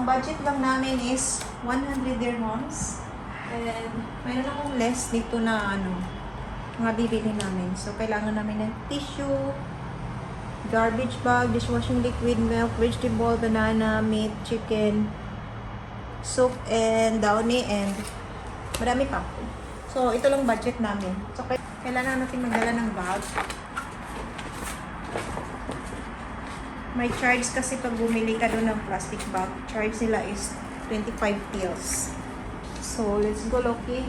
budget lang namin is 100 dirhams. And mayroon akong less dito na mga bibili namin. So, kailangan namin ng tissue, garbage bag, dishwashing liquid, milk, vegetable, banana, meat, chicken, soap, and downy, and marami pa. So, ito lang budget namin. So, kailangan natin magdala ng bag. May charge kasi pag bumili ka doon ng plastic bag, charge nila is 25 TLs. So, let's go, Loki.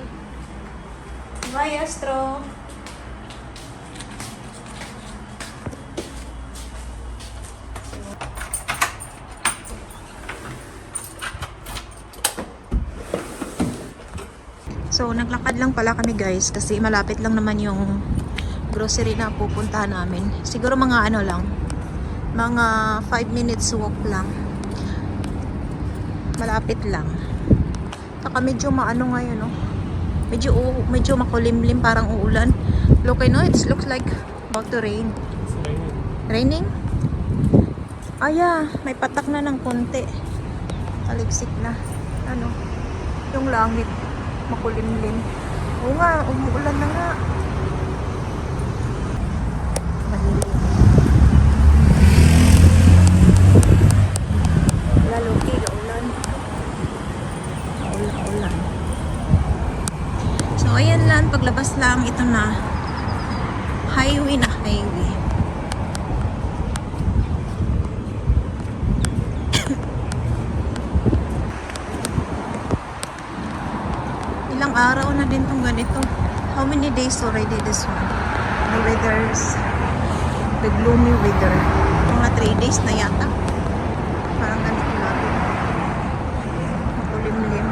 Bye, Astro! So, naglakad lang pala kami guys kasi malapit lang naman yung grocery na pupuntahan namin. Siguro mga mga 5 minutes walk lang. Malapit lang. Saka medyo ngayon, no? Medyo makulimlim, parang uulan. Look, I know it looks like about to rain. It's raining. Raining? Ah, yeah. May patak na ng konti. Taligsik na. Yung langit. Makulimlim. Oo nga, umuulan na nga. Mahilig. Lalo, ulan. Ulan. So, ayan lang. Paglabas lang, ito na. Highway na highway. Ilang araw na din tong ganito. How many days already this one? The weather's the gloomy weather. Mga 3 days na yata. Parang ganito lagi. Makulimlim.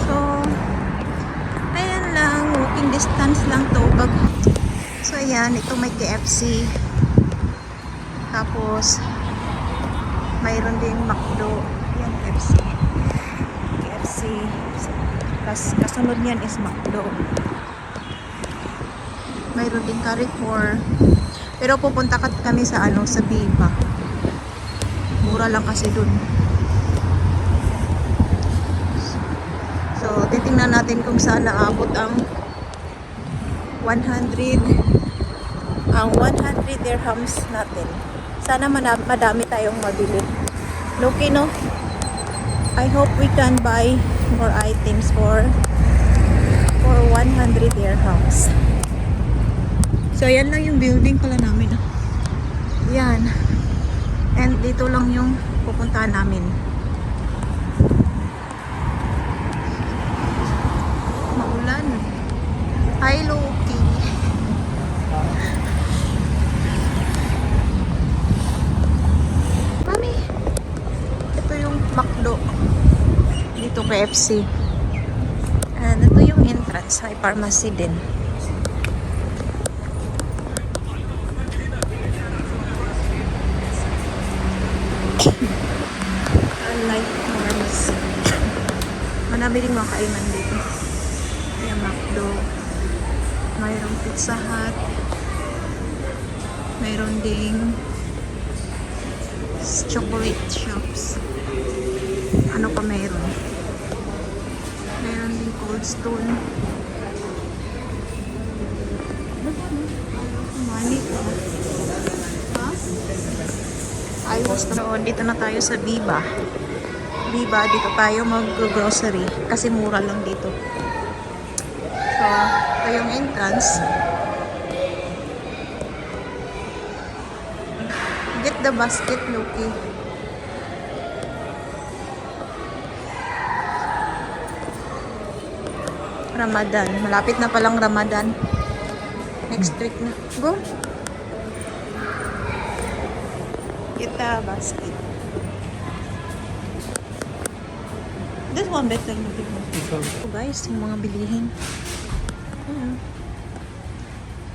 So, ayan lang. Walking distance lang to. So, ayan. Ito may KFC. Tapos, mayroon ding McDo. Ayan, KFC. Kasunod niyan is McDo. Mayroon din Carrefour. Pero pupunta kami sa sa Biba. Mura lang kasi dun. So, titingnan natin kung saan naabot ang 100 dirhams natin. Sana madami tayong mabili. Loki, no? I hope we can buy more items for 100 dirhams. So, yan lang yung building pala namin. Yan. And dito lang yung pupuntahan namin. Maulan. Hi, Loki. Mami. Ito yung McDo. Dito KFC. And ito yung entrance. May pharmacy din. Unlike pharmacy. Marami rin mga kainan dito. Yung McDo. Mayroong Pizza Hut. Mayroon ding chocolate shops. Ano pa mayroon? Mayroon din Cold Stone. Money ko. Ha? Ayos na. Dito na tayo sa Biba. Biba, dito tayo mag-grocery. Kasi mura lang dito. So, ito yung entrance. Get the basket, Loki. Ramadan. Malapit na palang Ramadan. Next week na. Go. Get the basket. This one better na big one. So guys, yung mga bilihin.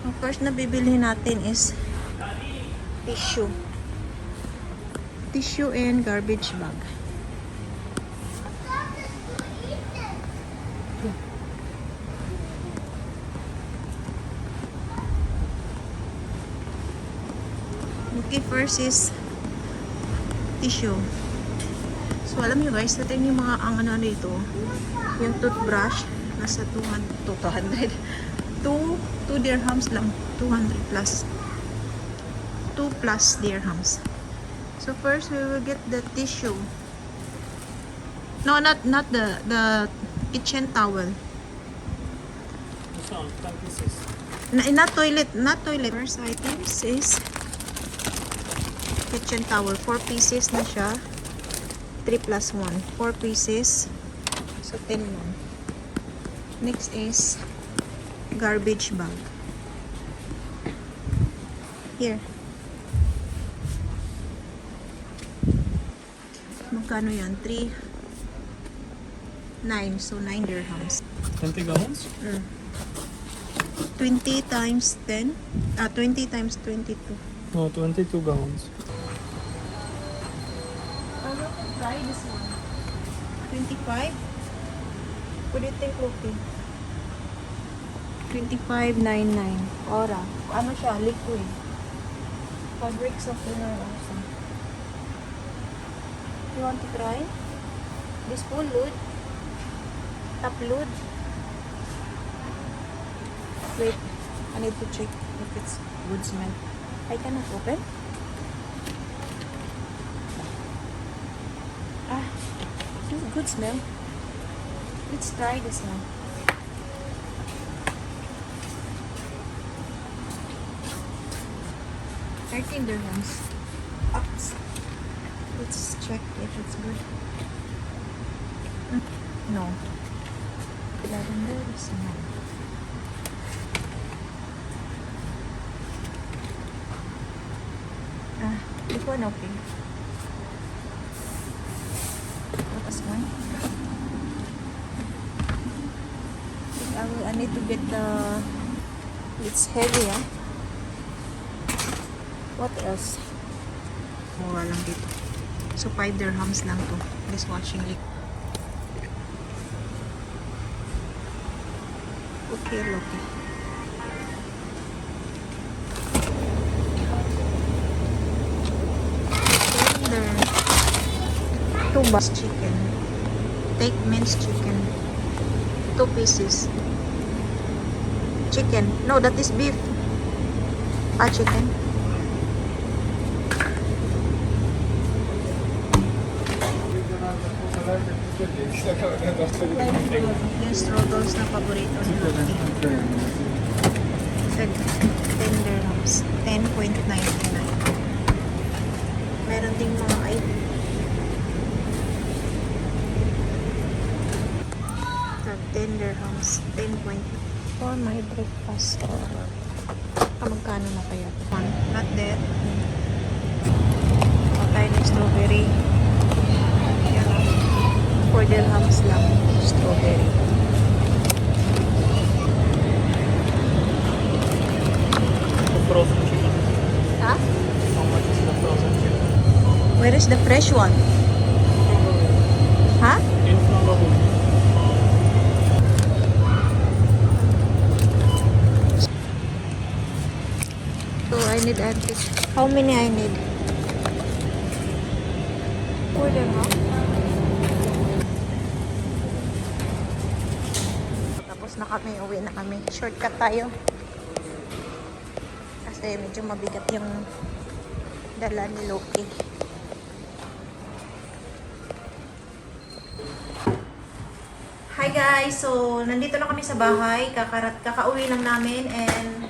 Ang first na bibilihin natin is tissue. Tissue and garbage bag. Okay, first is tissue. So, alam nyo guys, natin yung mga ang ano dito, yung toothbrush, nasa 200, 2 dirhams lang, 200 plus, 2 plus dirhams. So, first, we will get the tissue. No, not the kitchen towel. This one, 26. Not toilet. First items is kitchen towel. 4 pieces na siya. 3 plus 1. 4 pieces. So, 10 lang. Next is garbage bag. Here. Magkano yan? 9. So, 9 dirhams. 20 gallons? 20 times 10. 20 times 22. No, 22 gallons. I want to try this one. 25? What do you think, Loki? 25.99. Ora. Ano siya? Liquid. Fabric softener also. You want to try? This full load? Top load? Wait. I need to check if it's good smell. I cannot open. Good smell. Let's try this one. $13. Ups. Let's check if it's good. No. $11 no. This one okay. This one. I need to get the. It's heavy, ah. What else? Mura lang dito. So 5 dirhams lang to. This washing liquid. Okay, okay. Two bus chicken. Take minced chicken. 2 pieces. Chicken. No, that is beef. Chicken. Yung strudels na paborito ni Loki. 10 dirhams. 10.99. Meron ding mga ID. 10 dirhams. 10 point. For my breakfast. Magkano na kaya? Not that. Patay ng strawberry. 4 dirhams lang. Strawberry. The frozen chicken. Ha? How much is the frozen chicken? Where is the fresh one? Ha? In Nagahoon. So I need antiques. How many I need? 4 dirhams. Tapos na kami, uwi na kami. Shortcut tayo. Kasi medyo mabigat yung dala ni Loki. Hi guys! So, nandito na kami sa bahay. Kakauwi lang namin and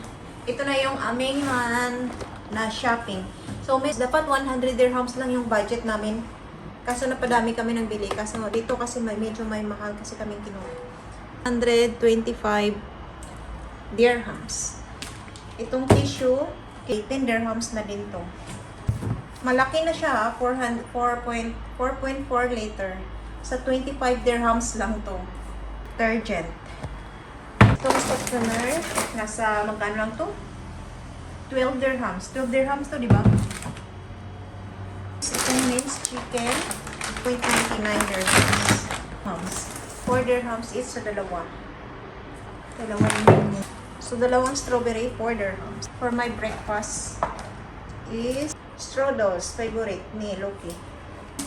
ito na yung aming na shopping. So, dapat 100 dirhams lang yung budget namin. Kaso napadami kami ng bili. Kaso dito kasi medyo may mahal kasi kaming kinuha. 125 dirhams. Itong tissue, 10 dirhams na din to. Malaki na siya, 4.4 liter. Sa 25 dirhams lang to. Detergent. Itong softener, nasa magkano lang to? 12 dirhams. 12 dirhams to, di ba? Itong minced chicken, 0.99 dirhams. 4 dirhams is sa dalawa. Dalawang menu. So, dalawang strawberry, 4 dirhams. For my breakfast is strudels, favorite ni Loki.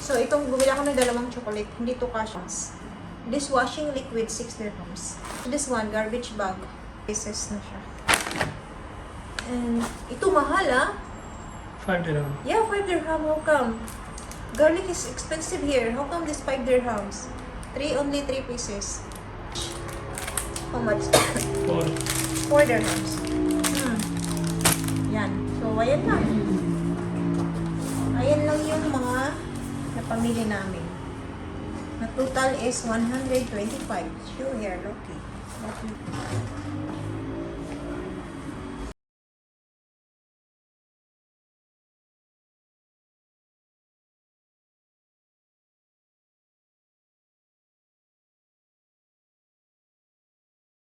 So, itong bumili ako ng dalawang chocolate. Hindi to cash. Dishwashing liquid, 6 dirhams. This one, garbage bag. Pieces na siya. And, ito mahal ah. 5 dirham. Yeah, 5 dirham. How come? Garlic is expensive here. How come this 5 dirhams? Only 3 pieces. How much? 4. 4 dirhams. Yan. So, ayan lang. Ayan lang yung mga napamili namin. Na total is 125. Shoe hair, okay.